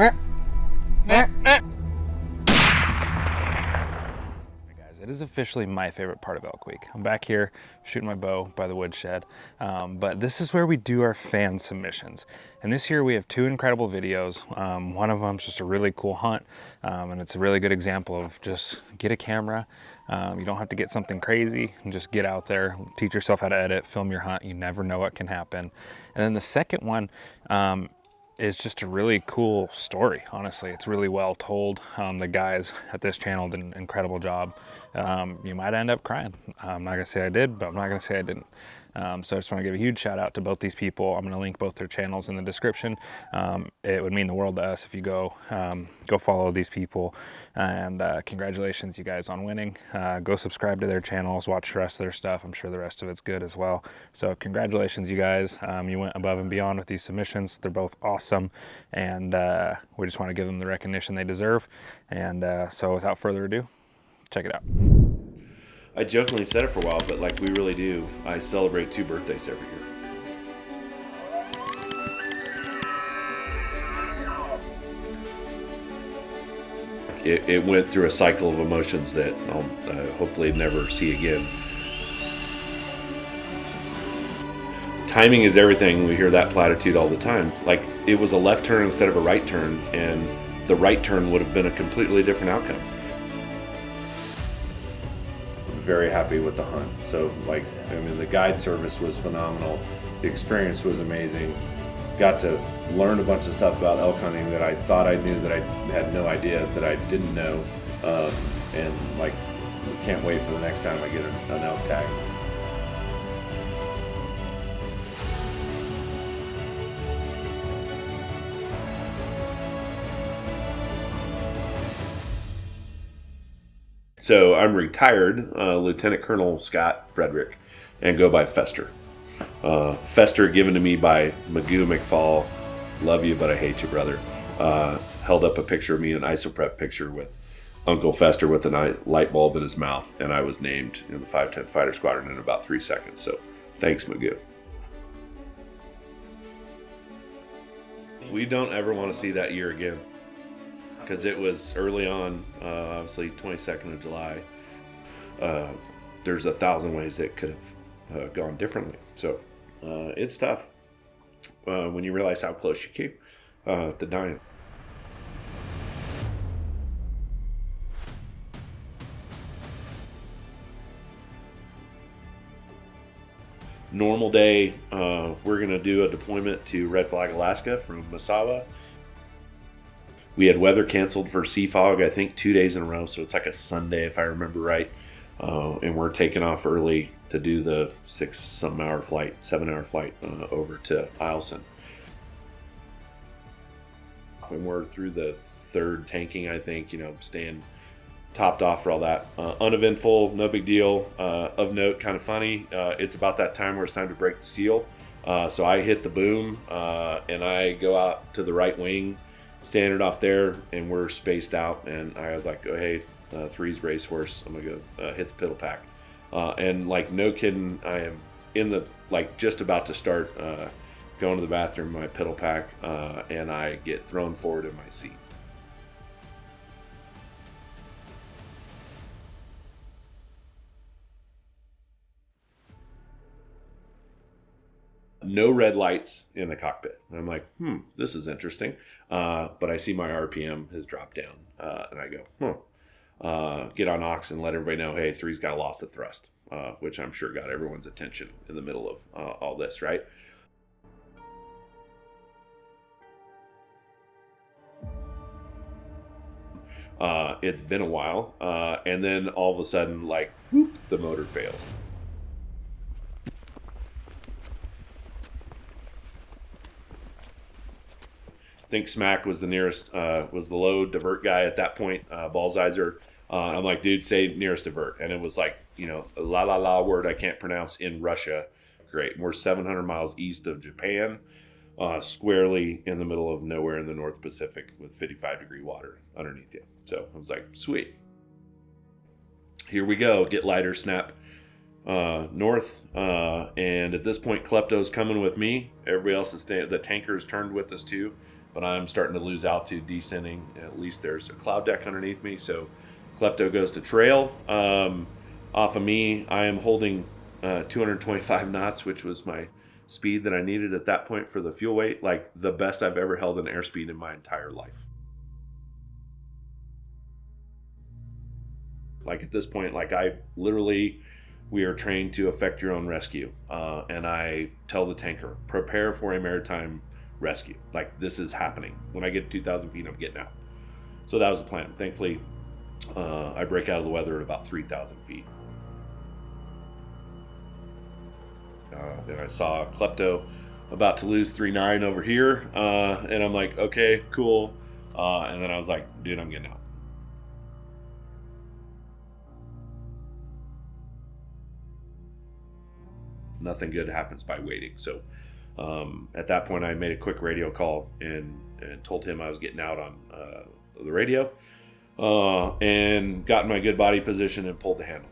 It is officially my favorite part of Elk Week. I'm back here shooting my bow by the woodshed, but this is where we do our fan submissions. And this year we have two incredible videos. One of them is just a really cool hunt, and it's a really good example of just get a camera. You don't have to get something crazy, and just get out there, teach yourself how to edit, film your hunt. You never know what can happen. And then the second one, is just a really cool story. Honestly, it's really well told. The guys at this channel did an incredible job. You might end up crying. I'm not gonna say I did, but I'm not gonna say I didn't. So I just want to give a huge shout out to both these people. I'm gonna link both their channels in the description. It would mean the world to us if you go follow these people. And congratulations, you guys, on winning. Go subscribe to their channels, watch the rest of their stuff. I'm sure the rest of it's good as well. So congratulations, you guys. You went above and beyond with these submissions. They're both awesome, and we just want to give them the recognition they deserve. And so without further ado, check it out. I jokingly said it for a while, but like we really do. I celebrate 2 birthdays every year. It went through a cycle of emotions that I'll hopefully never see again. Timing is everything. We hear that platitude all the time. Like, it was a left turn instead of a right turn, and the right turn would have been a completely different outcome. Very happy with the hunt. So, like, I mean, the guide service was phenomenal. The experience was amazing. Got to learn a bunch of stuff about elk hunting that I thought I knew, that I had no idea that I didn't know. And like, can't wait for the next time I get an elk tag. So I'm retired, Lieutenant Colonel Scott Frederick, and go by Fester. Fester given to me by Magoo McFall. Love you, but I hate you, brother. Held up a picture of me, an isoprep picture with Uncle Fester with a light bulb in his mouth, and I was named in the 510 Fighter Squadron in about 3 seconds. So thanks, Magoo. We don't ever want to see that year again, because it was early on, obviously 22nd of July. There's 1,000 ways that could have gone differently. So it's tough when you realize how close you came to dying. Normal day, we're going to do a deployment to Red Flag, Alaska from Masawa. We had weather canceled for sea fog, I think 2 days in a row, so it's like a Sunday if I remember right. And we're taking off early to do the 7-hour flight over to Eielson. And we're through the 3rd tanking, I think, staying topped off for all that. Uneventful, no big deal. Of note, kind of funny, it's about that time where it's time to break the seal. So I hit the boom, and I go out to the right wing, standard off there, and we're spaced out, and I was like, oh, hey, 3's racehorse, I'm gonna go hit the piddle pack. And like, no kidding, I am in the, like, just about to start going to the bathroom, my piddle pack, and I get thrown forward in my seat. No red lights in the cockpit. And I'm like, this is interesting. But I see my RPM has dropped down. And I go, get on aux and let everybody know, hey, 3's got a loss of thrust, which I'm sure got everyone's attention in the middle of all this, right? It's been a while. And then all of a sudden, like, whoop, the motor fails. I think Smack was the nearest, was the low divert guy at that point, Ballsizer. I'm like, dude, say nearest divert. And it was like, a la word I can't pronounce in Russia. Great. And we're 700 miles east of Japan, squarely in the middle of nowhere in the North Pacific with 55-degree water underneath you. So I was like, sweet. Here we go. Get lighter, snap north. And at this point, Klepto's coming with me. Everybody else is the tanker's turned with us too. but I'm starting to lose altitude descending. At least there's a cloud deck underneath me. So klepto goes to trail. Off of me, I am holding 225 knots, which was my speed that I needed at that point for the fuel weight, like the best I've ever held an airspeed in my entire life. Like at this point, like we are trained to effect your own rescue. And I tell the tanker, prepare for a maritime rescue. Like this is happening. When I get to 2,000 feet, I'm getting out. So that was the plan. Thankfully, I break out of the weather at about 3,000 feet. And I saw klepto about to lose 3.9 over here. And I'm like, okay, cool. And then I was like, dude, I'm getting out. Nothing good happens by waiting. So at that point, I made a quick radio call and told him I was getting out on the radio, and got in my good body position and pulled the handle.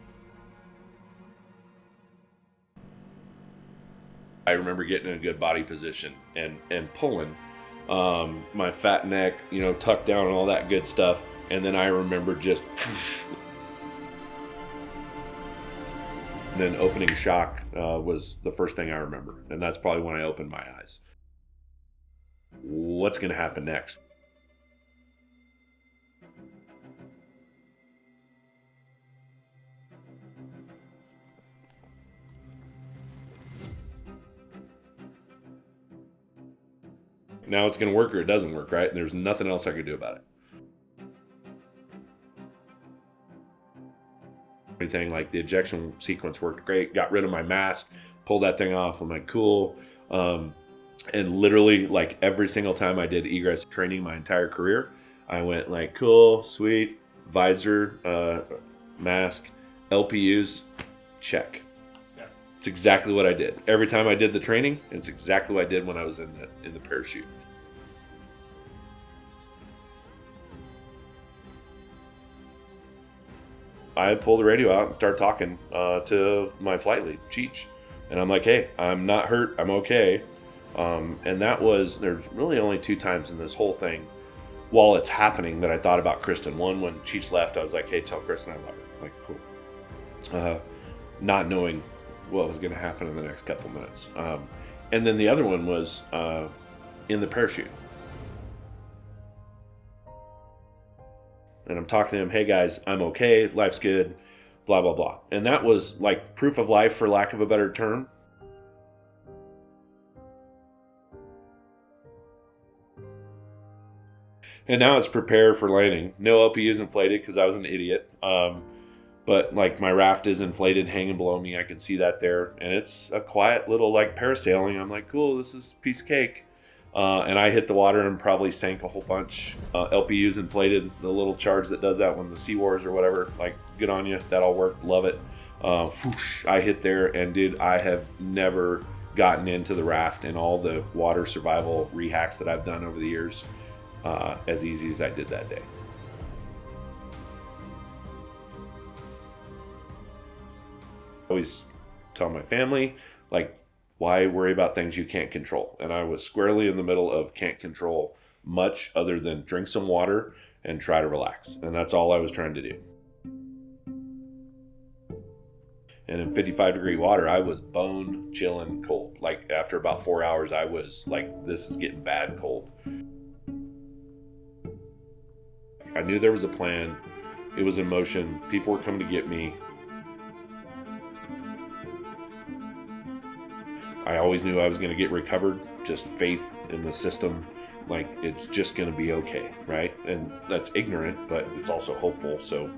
I remember getting in a good body position and pulling, my fat neck, tucked down and all that good stuff. And then I remember just and then opening shock was the first thing I remember. And that's probably when I opened my eyes. What's going to happen next? Now it's going to work or it doesn't work, right? And there's nothing else I could do about it. Everything, like the ejection sequence worked great. Got rid of my mask, pulled that thing off. I'm like, cool. And literally, like every single time I did egress training my entire career, I went like, cool, sweet, visor, mask, LPUs, check. It's exactly what I did. Every time I did the training, it's exactly what I did when I was in the parachute. I pulled the radio out and started talking to my flight lead, Cheech. And I'm like, hey, I'm not hurt. I'm okay. And there's really only 2 times in this whole thing while it's happening that I thought about Kristen. One, when Cheech left, I was like, hey, tell Kristen I love her. I'm like, cool. Not knowing what was going to happen in the next couple minutes. And then the other one was in the parachute. And I'm talking to him, hey guys, I'm okay, life's good, blah, blah, blah. And that was like proof of life, for lack of a better term. And now it's prepare for landing. No LPUs inflated because I was an idiot. But like my raft is inflated, hanging below me. I can see that there. And it's a quiet little like parasailing. I'm like, cool, this is a piece of cake. And I hit the water and probably sank a whole bunch. LPUs inflated, the little charge that does that when the Sea Wars or whatever, like good on you, that all worked, love it. Whoosh, I hit there, and dude, I have never gotten into the raft and all the water survival rehacks that I've done over the years as easy as I did that day. I always tell my family, like, why worry about things you can't control? And I was squarely in the middle of can't control much other than drink some water and try to relax. And that's all I was trying to do. And in 55-degree water, I was bone chilling cold. Like after about 4 hours, I was like, this is getting bad cold. I knew there was a plan. It was in motion. People were coming to get me. I always knew I was going to get recovered, just faith in the system, like it's just going to be okay, right? And that's ignorant, but it's also hopeful, so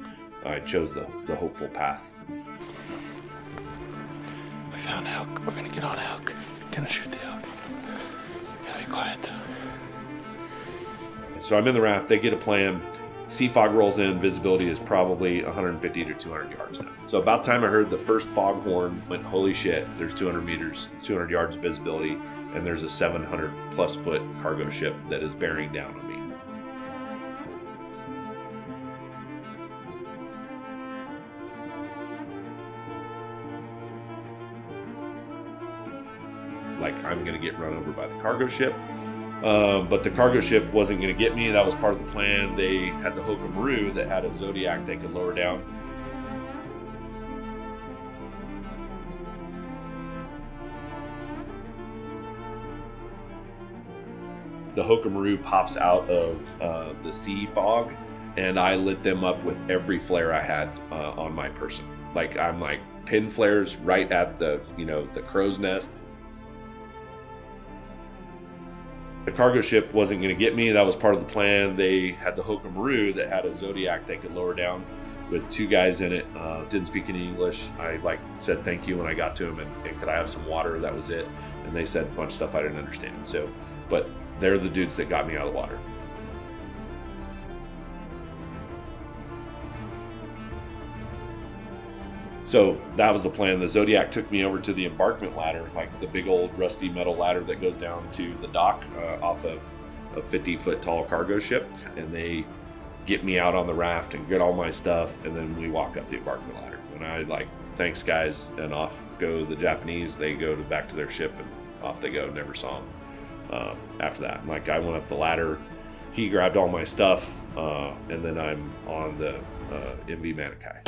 I chose the hopeful path. We found elk. We're going to get on elk. Gonna shoot the elk. Gotta be quiet though. So I'm in the raft, they get a plan. Sea fog rolls in, visibility is probably 150 to 200 yards now. So about time I heard the first fog horn, went, holy shit, there's 200 meters, 200 yards visibility, and there's a 700 plus foot cargo ship that is bearing down on me. Like I'm gonna get run over by the cargo ship. But the cargo ship wasn't going to get me. That was part of the plan. They had the Hokum that had a Zodiac they could lower down. The Hokum pops out of the sea fog, and I lit them up with every flare I had on my person. Like, I'm like pin flares right at the crow's nest. The cargo ship wasn't going to get me. That was part of the plan. They had the Hokum that had a Zodiac they could lower down with 2 guys in it. Didn't speak any English. I said thank you when I got to them, and could I have some water? That was it. And they said a bunch of stuff I didn't understand. So, but they're the dudes that got me out of the water. So that was the plan. The Zodiac took me over to the embarkment ladder, like the big old rusty metal ladder that goes down to the dock off of a 50-foot tall cargo ship. And they get me out on the raft and get all my stuff. And then we walk up the embarkment ladder. And I thanks guys. And off go the Japanese. They go back to their ship and off they go. Never saw them after that. I went up the ladder. He grabbed all my stuff. And then I'm on the MV Manikai.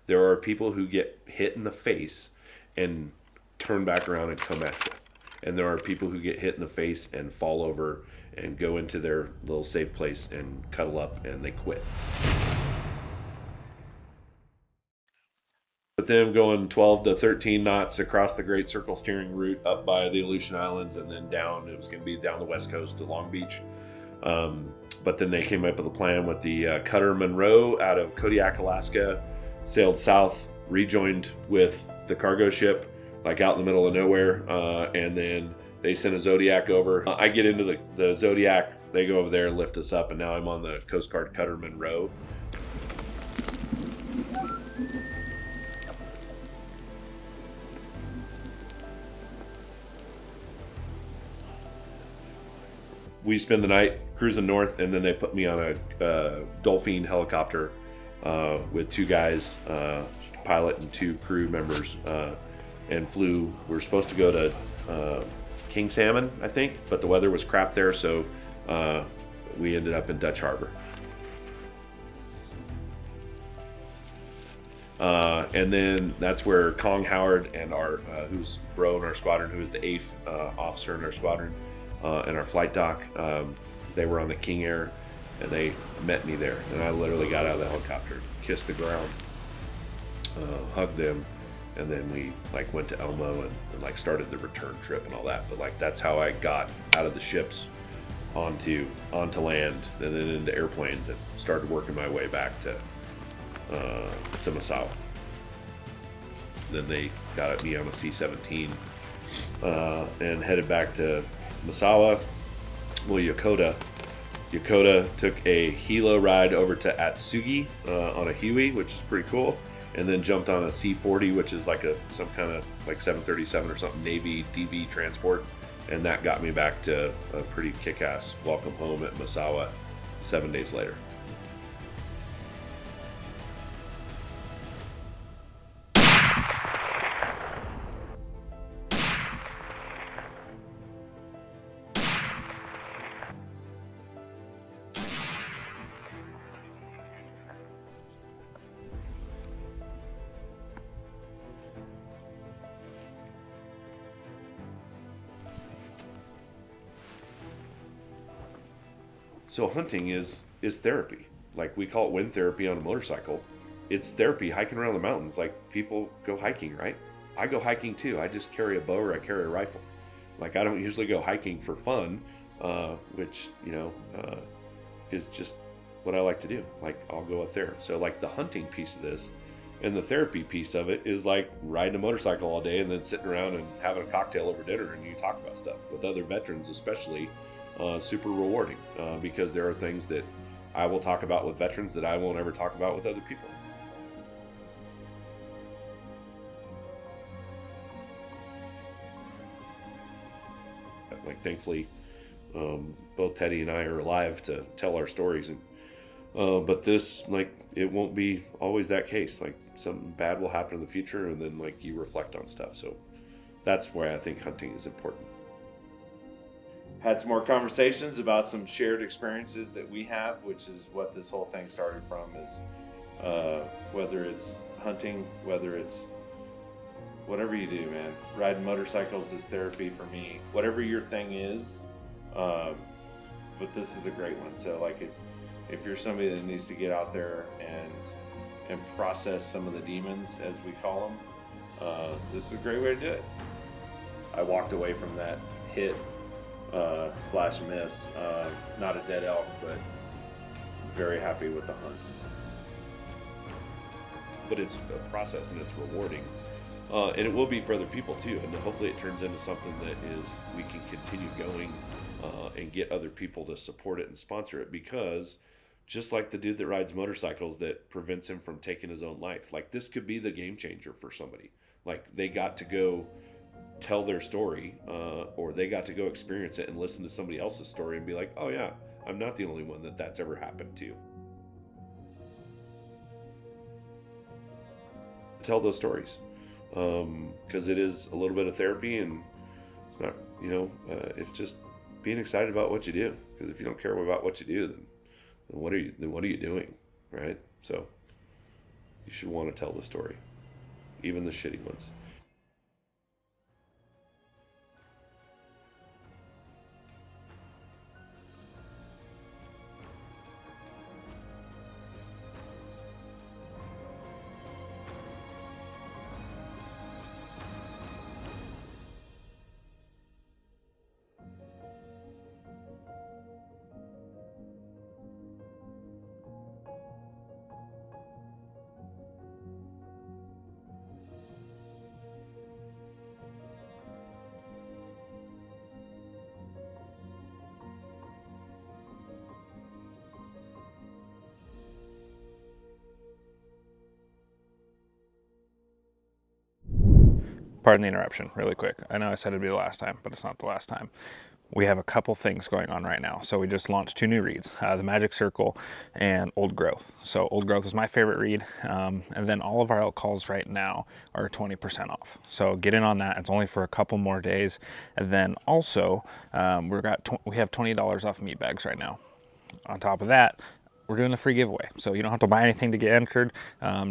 There are people who get hit in the face and turn back around and come at you. And there are people who get hit in the face and fall over and go into their little safe place and cuddle up and they quit. But then going 12 to 13 knots across the Great Circle steering route up by the Aleutian Islands and then down, it was going to be down the west coast to Long Beach. But then they came up with a plan with the Cutter Monroe out of Kodiak, Alaska, sailed south, rejoined with the cargo ship, out in the middle of nowhere, and then they sent a Zodiac over. I get into the Zodiac, they go over there, lift us up, and now I'm on the Coast Guard Cutter Monroe. We spend the night cruising north, and then they put me on a Dolphin helicopter with 2 guys, pilot and 2 crew members, and flew. We were supposed to go to King Salmon, I think, but the weather was crap there, so we ended up in Dutch Harbor. And then that's where Kong Howard and our who's bro in our squadron, who is the 8th officer in our squadron, and our flight doc, they were on the King Air, and they met me there. And I literally got out of the helicopter, kissed the ground, hugged them, and then we went to Elmo and started the return trip and all that. But that's how I got out of the ships onto land and then into airplanes and started working my way back to Massawa. Then they got me on a C-17 and headed back to Massawa. Well, Yokota took a helo ride over to Atsugi on a Huey, which is pretty cool, and then jumped on a C-40, which is some kind of 737 or something, Navy DB transport, and that got me back to a pretty kick-ass welcome home at Massawa 7 days later. So hunting is therapy. We call it wind therapy on a motorcycle. It's therapy hiking around the mountains. People go hiking, right? I go hiking too. I just carry a bow or I carry a rifle. I don't usually go hiking for fun, which, is just what I like to do. I'll go up there. So the hunting piece of this and the therapy piece of it is riding a motorcycle all day and then sitting around and having a cocktail over dinner and you talk about stuff with other veterans, especially. Super rewarding because there are things that I will talk about with veterans that I won't ever talk about with other people. Thankfully, both Teddy and I are alive to tell our stories, and But this, like, it won't be always that case. Like, something bad will happen in the future, and then, like, you reflect on stuff. So that's why I think hunting is important. Had some more conversations about some shared experiences that we have, which is what this whole thing started from, is whether it's hunting, whether it's whatever you do, man. Riding motorcycles is therapy for me. Whatever your thing is, but this is a great one. So, like, if you're somebody that needs to get out there and process some of the demons, as we call them, this is a great way to do it. I walked away from that hit slash miss, not a dead elk, but very happy with the hunt. But it's a process and it's rewarding. And it will be for other people too. And hopefully it turns into something that is, we can continue going and get other people to support it and sponsor it, because just like the dude that rides motorcycles that prevents him from taking his own life, like, this could be the game changer for somebody. Like, they got to go tell their story, or they got to go experience it and listen to somebody else's story and be like, oh yeah, I'm not the only one that's ever happened to. Tell those stories, because it is a little bit of therapy, and it's not, it's just being excited about what you do. Because if you don't care about what you do, then what are you doing, right? So you should want to tell the story, even the shitty ones. Pardon the interruption, really quick. I know I said it'd be the last time, but it's not the last time. We have a couple things going on right now. So we just launched 2 new reeds, the Magic Circle and Old Growth. So Old Growth is my favorite reed. And then all of our elk calls right now are 20% off. So get in on that. It's only for a couple more days. And then also we have $20 off meat bags right now. On top of that, we're doing a free giveaway. So you don't have to buy anything to get entered.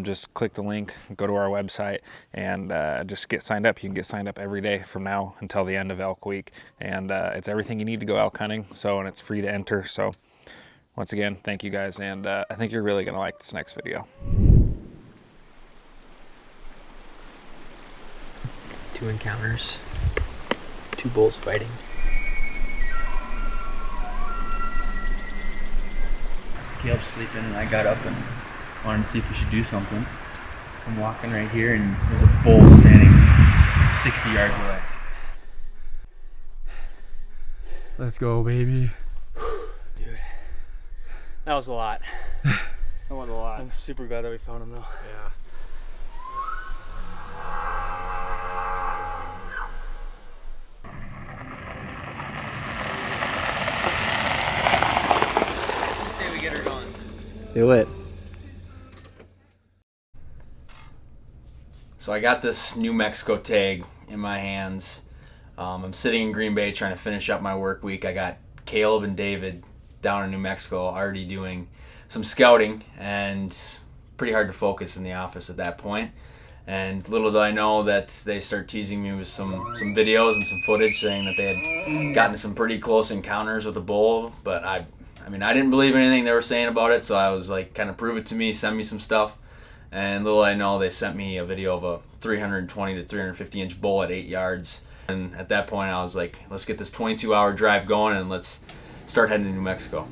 Just click the link, go to our website, and just get signed up. You can get signed up every day from now until the end of Elk Week. And it's everything you need to go elk hunting. So, and it's free to enter. So once again, thank you guys. And I think you're really gonna like this next video. 2 encounters, 2 bulls fighting. Caleb was sleeping and I got up and wanted to see if we should do something. I'm walking right here and there's a bull standing 60 yards away. Let's go, baby. Dude, that was a lot. That was a lot. I'm super glad that we found him though. Yeah. Do it. So I got this New Mexico tag in my hands. I'm sitting in Green Bay trying to finish up my work week. I got Caleb and David down in New Mexico already doing some scouting, and pretty hard to focus in the office at that point. And little did I know that they start teasing me with some videos and some footage saying that they had gotten some pretty close encounters with a bull, but I didn't believe anything they were saying about it, so I was like, kind of prove it to me, send me some stuff. And little I know, they sent me a video of a 320 to 350 inch bull at 8 yards. And at that point I was like, let's get this 22-hour drive going and let's start heading to New Mexico.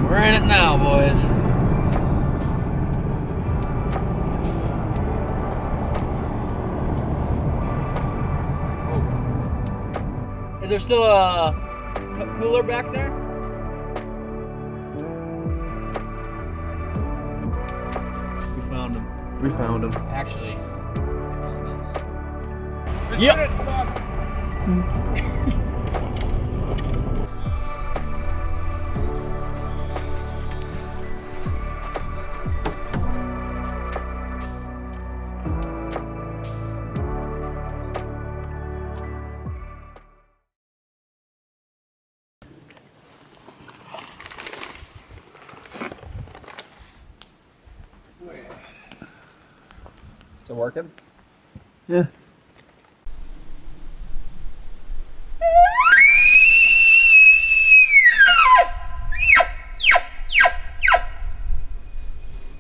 We're in it now, boys. Is there still a cooler back there? We found him. We found him. Actually, we found this. Yep. Is it working? Yeah.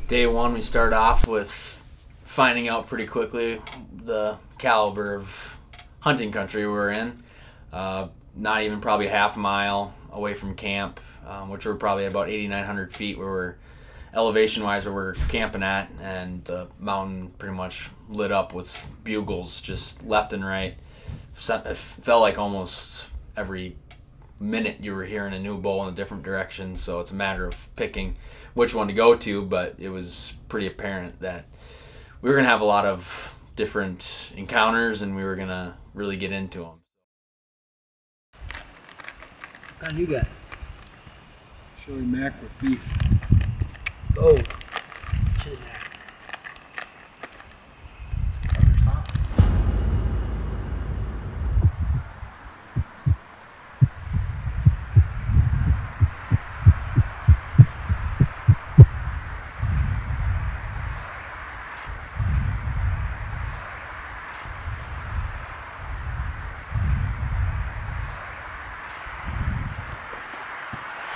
Day one, we start off with finding out pretty quickly the caliber of hunting country we're in. Not even probably half a mile away from camp, which we're probably about 8,900 feet where we're elevation-wise where we're camping at, and the mountain pretty much lit up with bugles just left and right. It felt like almost every minute you were hearing a new bull in a different direction, so it's a matter of picking which one to go to, but it was pretty apparent that we were going to have a lot of different encounters and we were going to really get into them. What kind you got? Chili mac with beef. Oh, chili mac.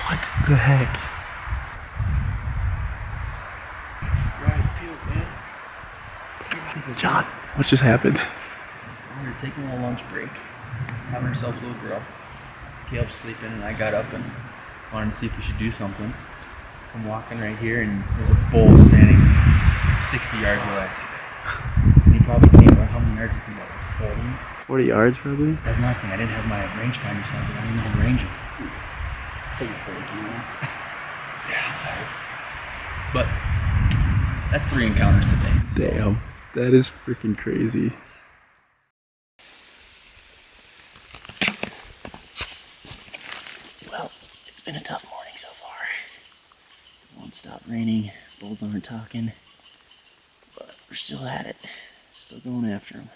What the heck? John, what just happened? We were taking a little lunch break, having ourselves a little grub. Caleb's sleeping, and I got up and wanted to see if we should do something. I'm walking right here, and there's a bull standing 60 yards away. And he probably came about how many yards? I think about 40. 40 yards, probably. That's another thing. I didn't have my rangefinder, so I was like, I don't even know how to range him. Yeah. But that's 3 encounters today. So. Damn, that is freaking crazy. Well, it's been a tough morning so far. It won't stop raining, bulls aren't talking, but we're still at it. Still going after them.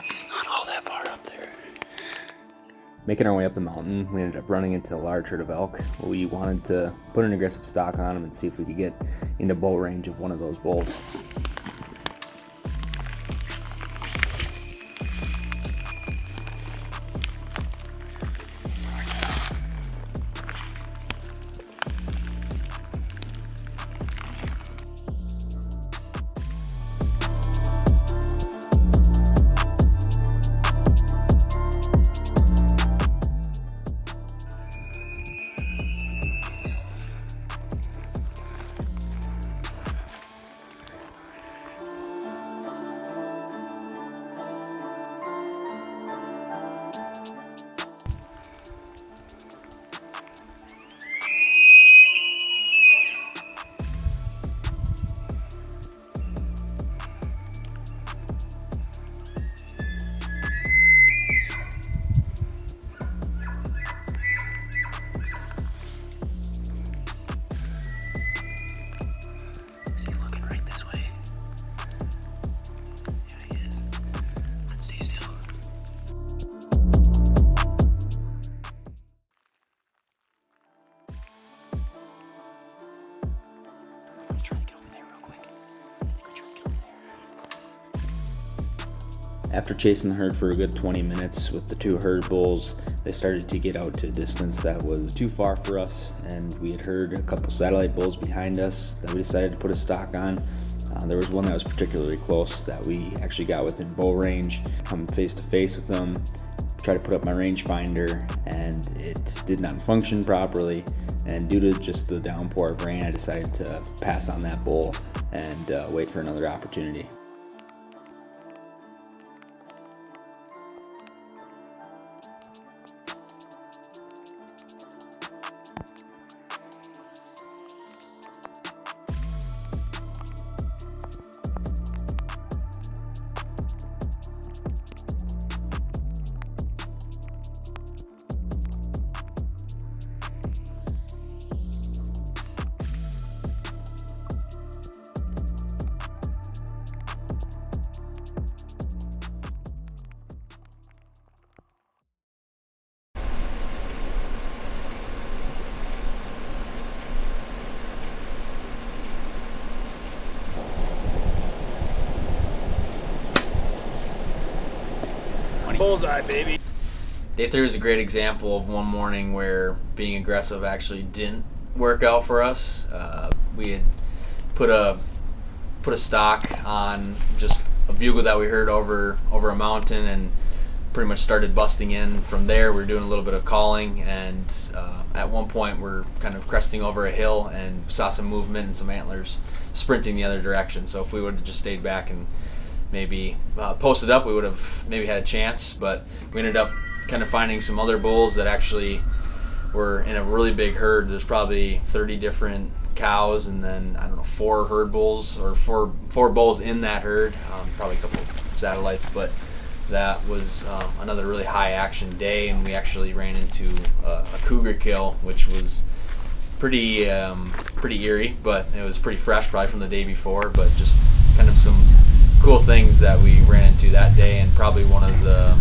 He's not all that far up there. Making our way up the mountain, we ended up running into a large herd of elk. We wanted to put an aggressive stalk on them and see if we could get into bow range of one of those bulls. After chasing the herd for a good 20 minutes with the 2 herd bulls, they started to get out to a distance that was too far for us, and we had heard a couple satellite bulls behind us that we decided to put a stalk on. There was one that was particularly close that we actually got within bow range, come face to face with them, try to put up my rangefinder, and it did not function properly. And due to just the downpour of rain, I decided to pass on that bull and wait for another opportunity. Bullseye, baby. Day 3 was a great example of one morning where being aggressive actually didn't work out for us. We had put a stock on just a bugle that we heard over a mountain, and pretty much started busting in from there. We were doing a little bit of calling, and at one point we're kind of cresting over a hill and saw some movement and some antlers sprinting the other direction. So if we would have just stayed back and maybe posted up, we would have maybe had a chance, but we ended up kind of finding some other bulls that actually were in a really big herd. There's probably 30 different cows, and then I don't know, 4 herd bulls, or four bulls in that herd, probably a couple satellites, but that was another really high action day. And we actually ran into a cougar kill, which was pretty eerie, but it was pretty fresh, probably from the day before. But just kind of some cool things that we ran into that day, and probably one of the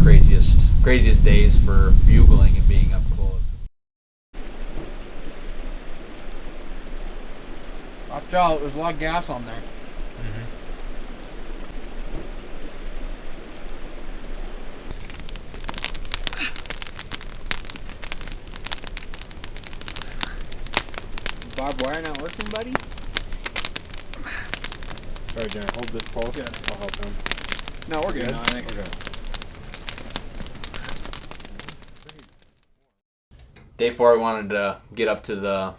craziest days for bugling and being up close. Watch out, there's a lot of gas on there. Barbed wire not working, buddy? Sorry, Jen, hold this pole. Yeah. I'll help him. No, we're good. Okay. Day 4, we wanted to get up to the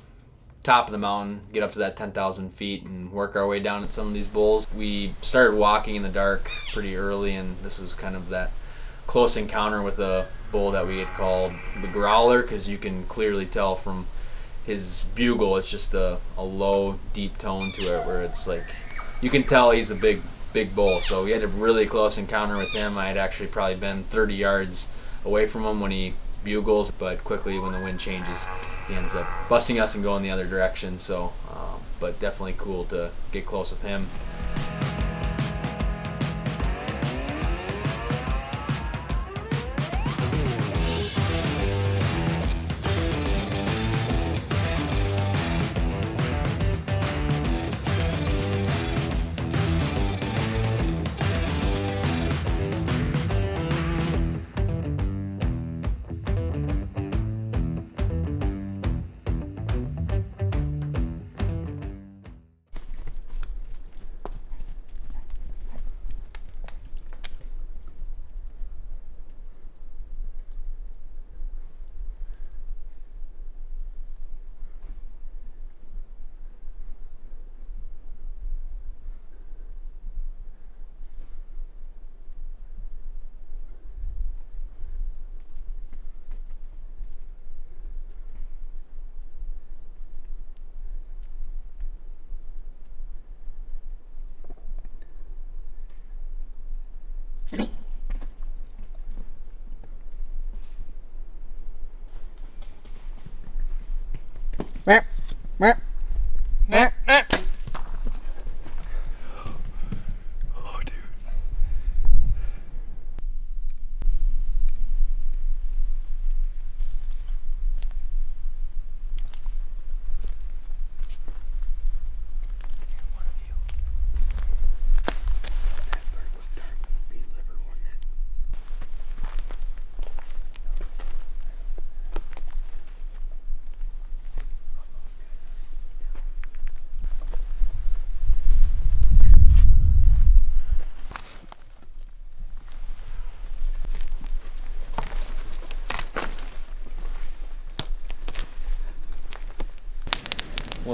top of the mountain, get up to that 10,000 feet and work our way down at some of these bulls. We started walking in the dark pretty early, and this was kind of that close encounter with a bull that we had called the growler, because you can clearly tell from his bugle, it's just a low, deep tone to it, where it's like, you can tell he's a big bull. So we had a really close encounter with him. I had actually probably been 30 yards away from him when he bugles, but quickly when the wind changes, he ends up busting us and going the other direction. So, but definitely cool to get close with him.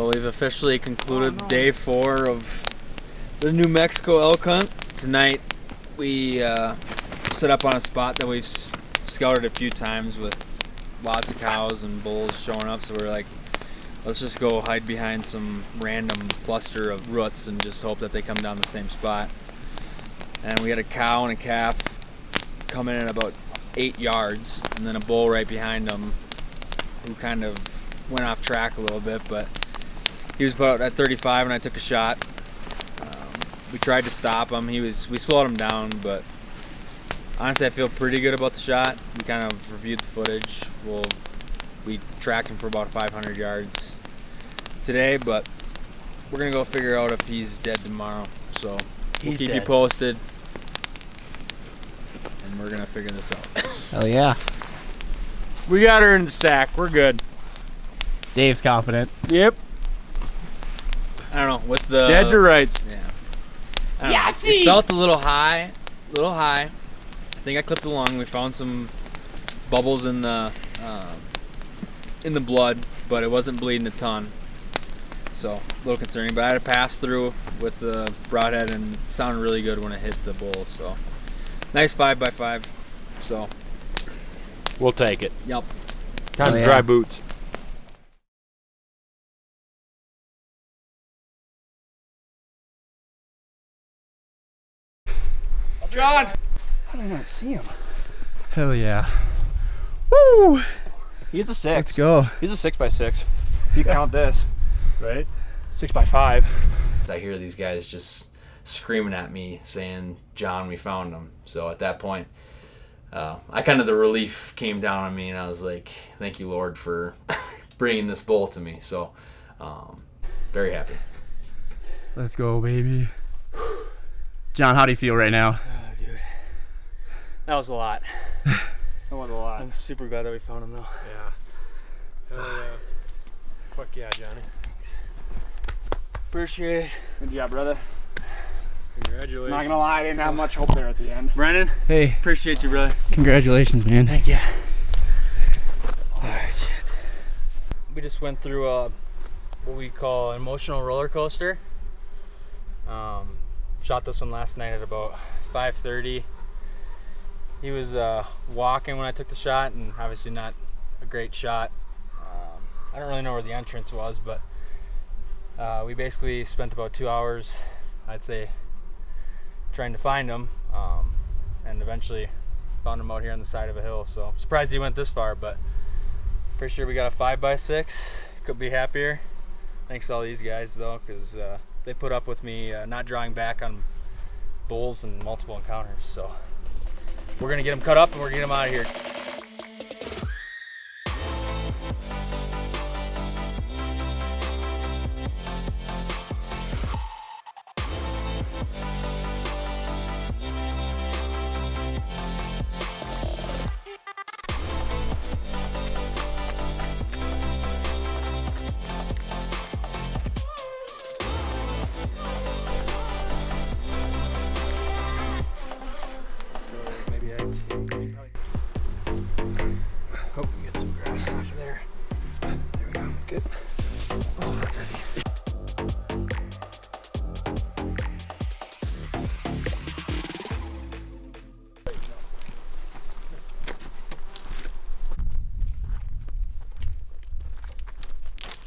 Well, we've officially concluded day 4 of the New Mexico elk hunt. Tonight we set up on a spot that we've scouted a few times with lots of cows and bulls showing up, so we're like, let's just go hide behind some random cluster of roots and just hope that they come down the same spot. And we had a cow and a calf coming in about 8 yards, and then a bull right behind them who kind of went off track a little bit, but he was about at 35 and I took a shot. We tried to stop him. We slowed him down, but honestly I feel pretty good about the shot. We kind of reviewed the footage. We tracked him for about 500 yards today, but we're gonna go figure out if he's dead tomorrow. So we'll keep you posted, and we're gonna figure this out. Hell yeah. We got her in the sack. We're good. Dave's confident. Yep. I don't know, with the Dead to rights. Yeah. I don't know. It felt a little high. I think I clipped along. We found some bubbles in the blood, but it wasn't bleeding a ton. So a little concerning. But I had a pass through with the broadhead and it sounded really good when it hit the bull. So nice 5x5. So We'll take it. yep. Time to dry boots. John. I don't want to see him. Hell yeah. Woo! He's a 6. Let's go. He's a 6x6. If you count this. Right? 6x5. I hear these guys just screaming at me saying, John, we found him. So at that point, the relief came down on me and I was like, thank you, Lord, for bringing this bull to me. So very happy. Let's go, baby. John, how do you feel right now? Oh, dude. That was a lot. That was a lot. I'm super glad that we found him, though. Yeah. Fuck yeah, Johnny. Appreciate it. Good job, brother. Congratulations. Not gonna lie, I didn't have much hope there at the end. Brennan, Hey, appreciate you, brother. congratulations, man. Thank you. Alright, shit. We just went through what we call an emotional roller coaster. Shot this one last night at about 5:30. He was walking when I took the shot, and obviously not a great shot. I don't really know where the entrance was, but we basically spent about 2 hours, I'd say, trying to find him, and eventually found him out here on the side of a hill. So I'm surprised he went this far, but pretty sure we got a 5x6. Could be happier. Thanks to all these guys though, because they put up with me not drawing back on bulls and multiple encounters. So we're gonna get them cut up and we're gonna get them out of here.